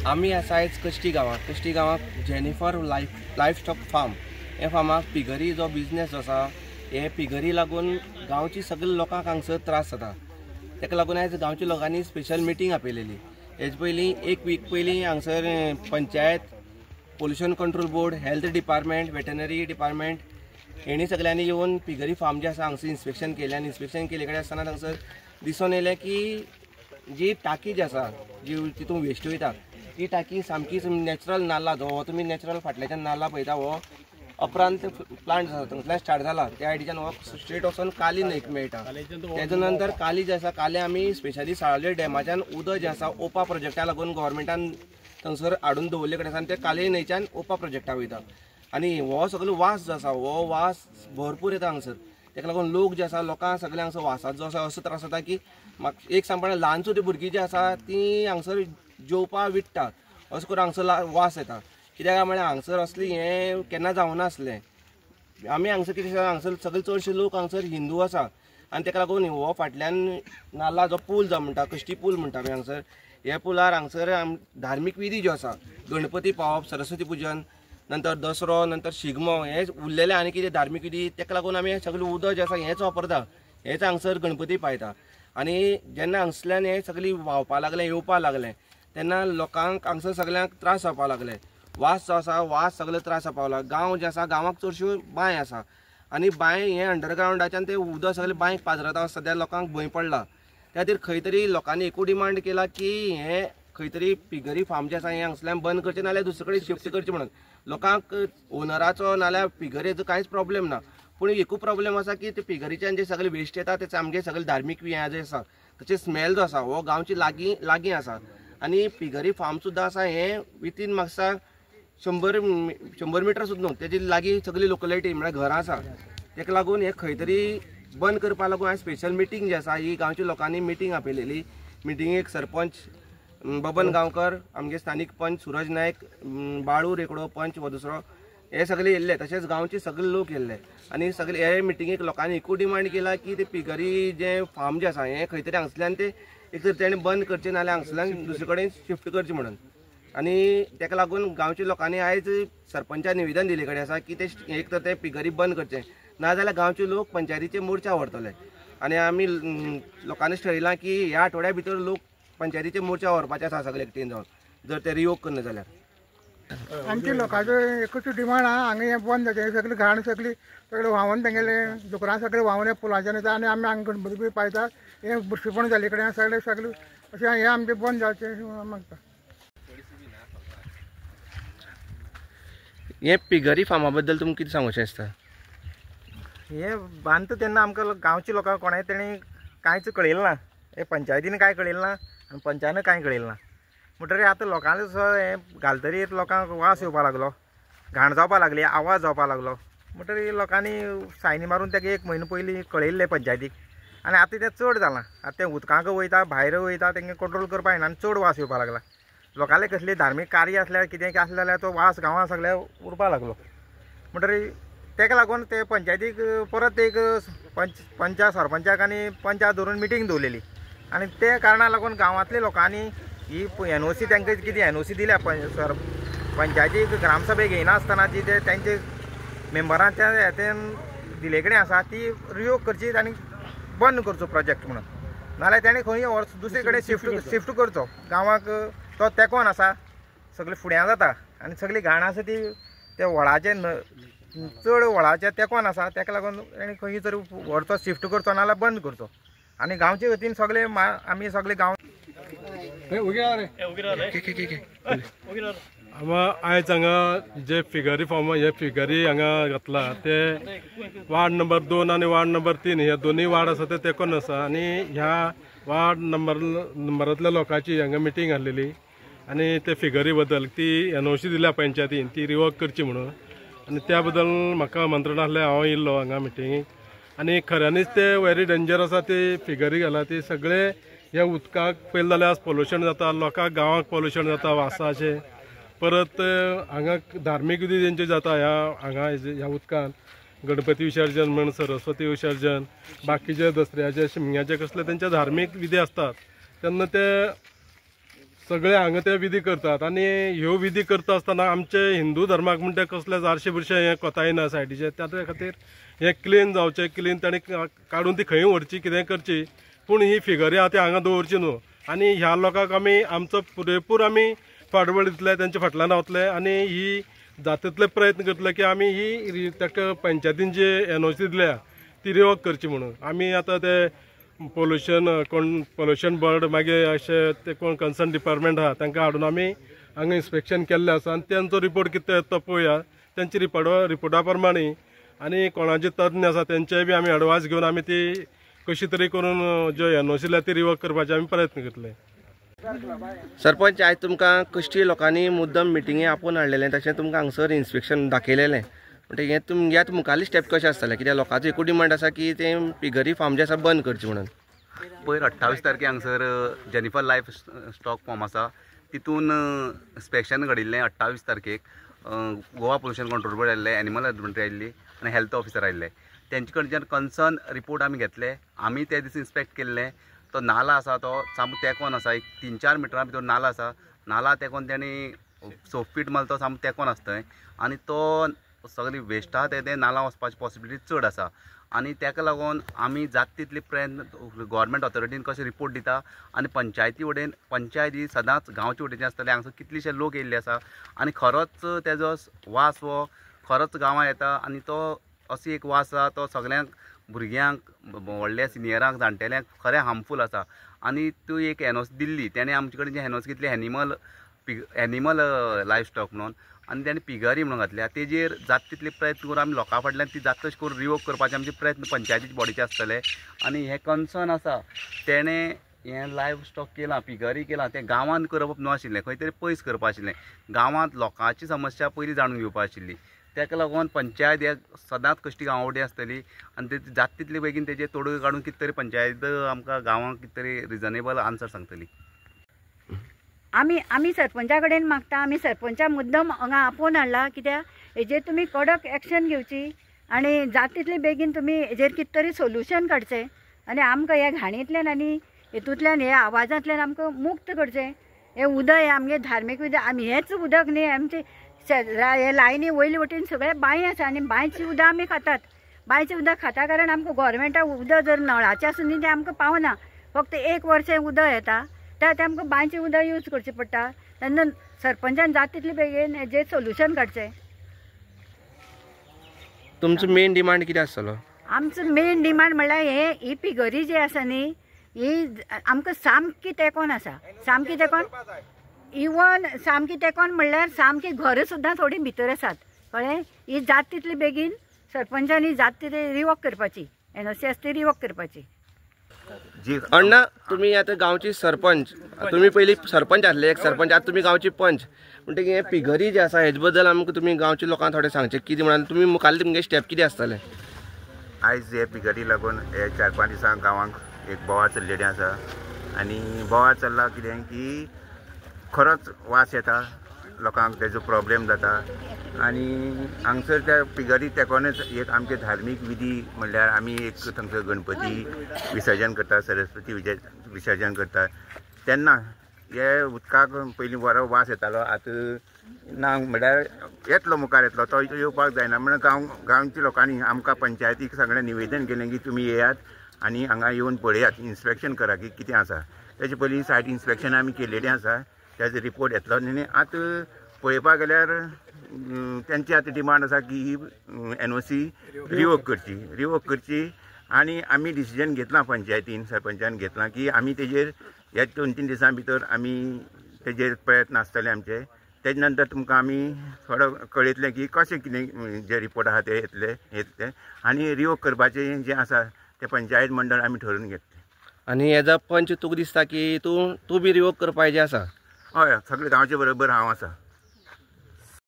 आमी आसा आयज कश्टी गांवांत जेनिफर लायफस्टॉक फार्म हे फार्माक पिगरी जो बिजनेस जो आसा हे पिगरी लागून गांवची सगळे लोकांक हांगसर त्रास जाता। ताका लागून आयज गांवच्या लोकांनी स्पेशल मिटींग आपयलेली। हेज पयलीं एक वीक पयलीं हांगसर panchayat, pollution control board, health department, veterinary department हेणी सगळ्यांनी येवन पिगरी फार्म जे आसा हांगसर इन्स्पेक्शन केलें आनी इन्स्पेक्शन केले कडेन आसतना हांगसर दिसून येलें की जी टाकी जी आसा जी तितून वेस्ट वयता ती टाकी सामकी नॅचरल नाला जो तुमी नॅचरल फाटल्याच्यान नाला पळयता हो अपरांत प्लांट आसा थंयसल्यान स्टार्ट जाला। त्या आयडीच्यान हो स्ट्रेट वचून काली न्हंयक मेळटा। तेजे नंतर काली जे आसा काली आमी स्पेशली साळावले डॅमाच्यान उदक जे आसा ओपा प्रोजेक्टा लागून गव्हर्मेंटान थंगसर हाडून दवरले कडेन आसा ते काली न्हंयच्यान ओपा प्रोजेक्टा वयता आनी हो सगळो वास जो आसा हो वास भरपूर येता हांगसर। ताका लागून लोक जे आसा लोकांक सगळे हांगसर वासाचो जो आसा असो त्रास जाता की म्हाका एक सांगपा ल्हान सुद्दां भुरगीं जी आसा ती हांगसर जेवपा विट्टा असो करून हांगसर वास येता। कित्याक म्हळ्यार हांगसर असली हें केन्ना जावं नासलें। आमी हांगसर कितें हांगसर सगळे चडशे लोक हांगसर हिंदू आसा आनी ताका लागून हो फाटल्यान नाल्ला जो पूल जो म्हणटा कश्टी पूल म्हणटा आमी हांगसर ह्या पुलार हांगसर धार्मीक विधी ज्यो आसा गणपती पावप, सरस्वती पुजन, नंतर दसरो, नंतर शिगमो हे उरलेले आनी कितें धार्मीक विधी ताका लागून आमी सगळें उदक जें आसा हेंच वापरता। हेच हांगसर गणपती पायता आनी जेन्ना हांगसरल्यान हें सगळीं व्हांवपा लागलें येवपा लागलें तेन्ना लोकांक हांगसर सगळ्यांक त्रास जावपा लागले। वास जो आसा वास सगळे त्रास जावपा लागला। गांव जे आसा गांवांक चडश्यो बांय आसा आनी बांय हें अंडरग्रावंडाच्यान तें उदक सगळें बांयक पाजरता सद्या लोकांक भंय पडला। त्या खातीर खंय तरी लोकांनी एकूच डिमांड केला की हें खंय तरी पिगरी फार्म जें आसा हें हांगसरल्यान बंद करचें नाल्यार दुसरे कडेन शिफ्ट करचें म्हणून। लोकांक ओनराचो नाल्यार पिगरेचो कांयच प्रॉब्लेम ना, पूण एकूच प्रॉब्लेम आसा की ते पिगरीच्यान जे सगळे वेस्ट येता ते सामके सगळे धार्मीक हें जे आसा ताचे स्मेल जो आसा हो गांवची लागीं आसा आनी पिगरी फार्म सुद्दां आसा हें विथीन म्हाका 100 मिटर सुद्दां न्हू तेजी लागीं सगळी लोकलिटी म्हळ्यार घरां आसा। ताका लागून हें खंय तरी बंद करपा लागून हांवें स्पेशल मिटींग जी आसा ही गांवच्या लोकांनी मिटींग आपयलेली। मिटींगेक सरपंच बबन गांवकर, आमगे स्थानीक पंच सूरज नायक, बाळू रेकडो पंच वो दुसरो हे सगळे येयल्ले, तशेंच गांवचे सगळे लोक येयल्ले आनी सगळे हे मिटींगेक लोकांनी एकूच डिमांड केला की ते पिगरी जे फार्म जे आसा हें खंय तरी हांगसरल्यान ते एक तर तेणें बंद करचें नाल्यार हांगसरल्यान दुसरे कडेन शिफ्ट करचें म्हणून। आनी ताका लागून गांवच्या लोकांनी आयज सरपंचाक निवेदन दिले कडेन आसा की ते एक तर ते पिगरी बंद करचें नाजाल्यार गांवचे लोक पंचायतीचे मोर्चा व्हरतले। आनी आमी लोकांनी थारायलां की ह्या आठवड्या भितर लोक पंचायतीचे मोर्चा व्हरपाचे आसा सगळे एकठांय जावन जर ते रिवोक करना जाल्यार। आमच्या लोकांचो एकूच डिमांड आहा हांगा हें बंद जाचें सगळी घाण सगळी व्हांवून तेंगेले दुकरां सगळे व्हांवून पुलाच्यान येता आनी आमी हांगा गणपती बी पायता हें बुरशीपण जाले कडेन सगळे अशें हें आमचें बंद जावचें मागता। हे पिगरी फार्मा बद्दल तुमकां कितें सांगूचें आसता? हे बांदता तेन्ना आमकां गांवच्या लोकांक कोणाय तेणी कांयच कळयलें ना। हे पंचायतीन कांय कळयलें ना आनी पंचायतीन कांय कळयलें ना म्हणटकीर आतां लोकांक हें घालतरीर लोकांक वास येवपा लागलो, घाण जावपा लागली, आवाज जावपा लागलो म्हणटकीर लोकांनी सायनी मारून ताका 1 म्हयनो पयलीं कळयल्लें पंचायतीक आनी आतां तें चड जालां। आतां तें उदकांक वयता भायर वयता तेंगे कंट्रोल करपा येना आनी चड वास येवपा लागला। लोकांले कसली धार्मीक कार्य आसल्यार कितें आसलें जाल्यार तो वास गांवां सगळ्या उरपा लागलो म्हणटकीर ताका लागून ते पंचायतीक परत एक पंचा सरपंचाक आनी पंचाक धरून मिटींग दवरलेली आनी ते कारणाक लागून गांवांतल्या लोकांनी ही NOC तांकां कितें NOC दिल्या पंचायतीक ग्रामसभेक येयनासतना जी ते तांचे मेंबरांच्या हातून दिले कडेन आसा ती रिवोक करची आनी बंद करचो प्रोजेक्ट म्हणून नाल्यार ताणें खंय दुसरे कडेन शिफ्ट करचो। गांवाक तो तेंकोन आसा सगळें फुड्यां जाता आनी सगळी घाण आसा ती त्या व्हळाचे चड व्हळाचे तेंकोन आसा ताका लागून ताणें खंय तरी व्हरचो शिफ्ट करचो नाल्यार बंद करचो आनी गांवचे वतीन सगळे आमी सगळे गांव आयज हांगा जे फिगरी फार्म हे फिगरी हांगा घातला ते वार्ड नंबर 2 आनी वार्ड नंबर 3 हे दोनूय वार्ड आसा ते तेंकोन आसा आनी ह्या वार्ड नंबरांतल्या लोकांची हांगा मिटींग आसलेली आनी ते फिगरी बद्दल ती NOC दिल्या पंचायतीन ती रिवोक करची म्हणून आनी त्या बद्दल म्हाका आमंत्रण आसलें हांव येयल्लो हांगा मिटींगेक आनी खऱ्यांनीच ते वेरी डेंजर आसा ती फिगरी घाला ती सगळे ह्या उदकाक पयलें जाल्यार पोल्युशन जाता लोकांक गांवांक पोल्युशन जाता वासाचें परत हांगा धार्मीक विधी जेंचे जाता ह्या उदकान गणपती विसर्जन म्हण सरस्वती विसर्जन बाकीचे दसऱ्याचे शिमग्याचे कसले तेंचे धार्मीक विधी आसतात तेन्ना ते सगळे हांगा ते विधी करतात आनी ह्यो विधी करता आसतना आमचे हिंदू धर्माक म्हणटा कसलेच आरशे बिरशे हे कोताय ना सायडीचे त्या खातीर हे क्लीन जावचे क्लीन ताणें काडून ती खंय व्हरची कितें करची पूण ही फिगरी आहा ती हांगा दवरची न्हू आनी ह्या लोकांक आमी आमचो पुरेपूर आमी फाटबळ दितले तेंच्या फाटल्यान रावतले आनी ही जातले प्रयत्न करतले की आमी ही ताका पंचायतीन जे NOC दिल्या ती रिवोक करची म्हणून आमी आतां ते पोल्युशन बोर्ड मागीर अशें ते कोण कन्सर्न डिपार्टमेंट आहा तांकां हाडून आमी हांगा इन्स्पेक्शन केल्लें आसा आनी तेंचो रिपोर्ट कितें येता तो पळोवया तेंची रिपोर्टा प्रमाणे आनी कोणाचे तज्ञ आसा तेंचेय बी आमी एडवायस घेवन आमी ती कशी तरी करून ज्यो NOC दिल्या ती रिवोक करपाचे आमी प्रयत्न करतले. सरपंच आयज तुमकां कश्टी लोकांनी मुद्दम मिटिंगे आपोवन हाडलेलें तशें तुमकां हांगसर इन्स्पेक्शन दाखयलेलें म्हणटकीर तुमगे मुखारली स्टेप कशें आसतलें कित्याक लोकांचो एकूच डिमांड आसा की ते पिगरी फार्म जे आसा बंद करचे म्हणून. पयर 28 तारखेक हांगसर जेनिफर लायफ स्टॉक फार्म आसा तितून इन्स्पेक्शन घडिल्लें 28 तारखेक गोवा पोल्युशन कंट्रोल बोर्ड आयिल्ले एनिमल हजबंड्री आयिल्ली आनी हेल्थ ऑफिसर आयिल्ले तेंचे कडच्यान कन्सर्न रिपोर्ट आमी घेतले आमी ते दीस इन्स्पेक्ट केल्ले तो नाला आसा तो सामको तेंकोन आसा एक 3-4 मिटरां भितर नाला आसा नाला तेंकोन तेणी 6 फीट मारला तो सामको तेंकोन आसा थंय आनी तो सगळी वेस्ट आहा ते नाला वचपाची पॉसिबिलिटी चड आसा आनी ताका लागून आमी जाता तितले प्रयत्न गव्हर्मेंट ऑथॉरिटीन कशें रिपोर्ट दिता आनी पंचायती वटेन पंचायत ही सदांच गांवचे वटेनची आसतले हांगसर कितलेशे लोक येयल्ले आसा आनी खरोच तेजो वास हो खरोच गांवां येता आनी तो असो एक वास आसा तो सगळ्यांक भुरग्यांक व्हडल्या सिनियरांक जाणटेल्यांक खरें हार्मफूल आसा आनी तू एक NOC दिल्ली तेणें आमचे कडेन जे NOC घेतली एनिमल लायफ स्टॉक म्हणून आनी तेणें पिगरी म्हणून घातल्या तेजेर जाता तितले प्रयत्न करून आमी लोकां फाटल्यान ती जाता तशें करून रिवोक करपाचे आमचे प्रयत्न पंचायतीचे बॉडीचे आसतले आनी हे कन्सर्न आसा तेणें हें लायफ स्टॉक केलां पिगरी केलां तें गांवांत करप नाशिल्लें खंय तरी पयस करपा आशिल्लें गांवांत लोकांची समस्या पयलीं जाणून घेवपा आशिल्ली ताका लागून पंचायत हे सदांच कश्टी गांवडी आसतली आनी ते जाता तितले बेगीन तेजे तोडगे काडून कितें तरी पंचायत आमकां गांवांक कितें तरी रिजनेबल आन्सर सांगतली. आमी सरपंचा कडेन मागता आमी सरपंचा मुद्दम हांगा आपोवन हाडला कित्याक हेजेर तुमी कडक एक्शन घेवची आनी जाता तितले बेगीन तुमी हेजेर कितें तरी सोल्युशन काडचें आनी आमकां ह्या घाणींतल्यान आनी हेतूंतल्यान हे आवाजांतल्यान आमकां मुक्त करचें. हे उदक हे आमगे धार्मीक उदक आमी हेच उदक न्ही आमचे हे लायनी वयले वटेन सगळे बांय आसा आनी बांयचें उदक आमी खातात बांयचें उदक खाता कारण आमकां गोवोरमेंटाक उदक जर नळाचें आसून न्ही तें आमकां पावना फक्त 1 वर्स उदक येता ते आमकां बांयचें उदक यूज करचें पडटा तेन्ना सरपंचान जाता तितले बेगीन हेजेर सोल्युशन काडचें. तुमचो मेन डिमांड कितें आसतलो? आमचो मेन डिमांड म्हणल्यार ही पिगरी जी आसा न्ही ही आमकां सामकी तेंकोन आसा सामकी तेंकोन इवन सामकी तेंकोन म्हणल्यार सामकी घरां सुद्दां थोडी भितर आसात कळ्ळें. ही जाता तितली बेगीन सरपंचांनी जाता तितली रिवोक करपाची NOC आसा ती रिवोक करपाची. अण्णा तुम्ही आता गांवची सरपंच तुम्ही पयलीं सरपंच आसले एक सरपंच आता तुम्ही गांवची पंच म्हणटकीर हे पिगरी जे आसा हेजे बद्दल आमकां तुमी गांवच्या लोकांक थोडें सांगचें कितें म्हणून तुमी मुखारले तुमगे स्टेप कितें आसतलें? आयज हे पिगरी लागून हे 4-5 दिसां गांवांक एक बोवाळ चल्लेलें आसा आनी बोवाळ चल्ला कितें की खरोच वास येता लोकांक तेजो प्रॉब्लेम जाता आनी हांगसर त्या पिगरी तेकोनच एक आमचे धार्मीक विधी म्हणल्यार आमी एक थंयसर गणपती विसर्जन करता सरस्वती विसर्जन करता तेन्ना हे उदकाक पयलीं बरो वास येतालो आतां ना म्हणल्यार येतलो मुखार येतलो तो येवपाक जायना म्हणून गांवच्या लोकांनी आमकां पंचायतीक सगळें निवेदन केलें की तुमी येयात आनी हांगा येवन पळयात इन्स्पेक्शन करा की कितें आसा. तेजे पयलीं सायट इन्स्पेक्शन आमी केलेलें आसा तेजो रिपोर्ट येतलो आनी आतां पळोवपाक गेल्यार तेंची आतां डिमांड आसा की ही NOC रिवोक करची आनी आमी डिसिजन घेतलां पंचायतीन सरपंचान घेतलां की आमी तेजेर ह्या 2-3 दिसां भितर आमी तेजेर प्रयत्न आसतले आमचे. तेजे नंतर तुमकां आमी थोडो कळयतलें की कशें कितें जे रिपोर्ट आहा ते येतले आनी रिवोक करपाचें जें आसा तें पंचायत मंडळ आमी ठरोवन घेतलें. आनी एज अ पंच तुका दिसता की तूं बी रिवोक करपाचें आसा? हय सगळे गांवचे बरोबर हांव आसा.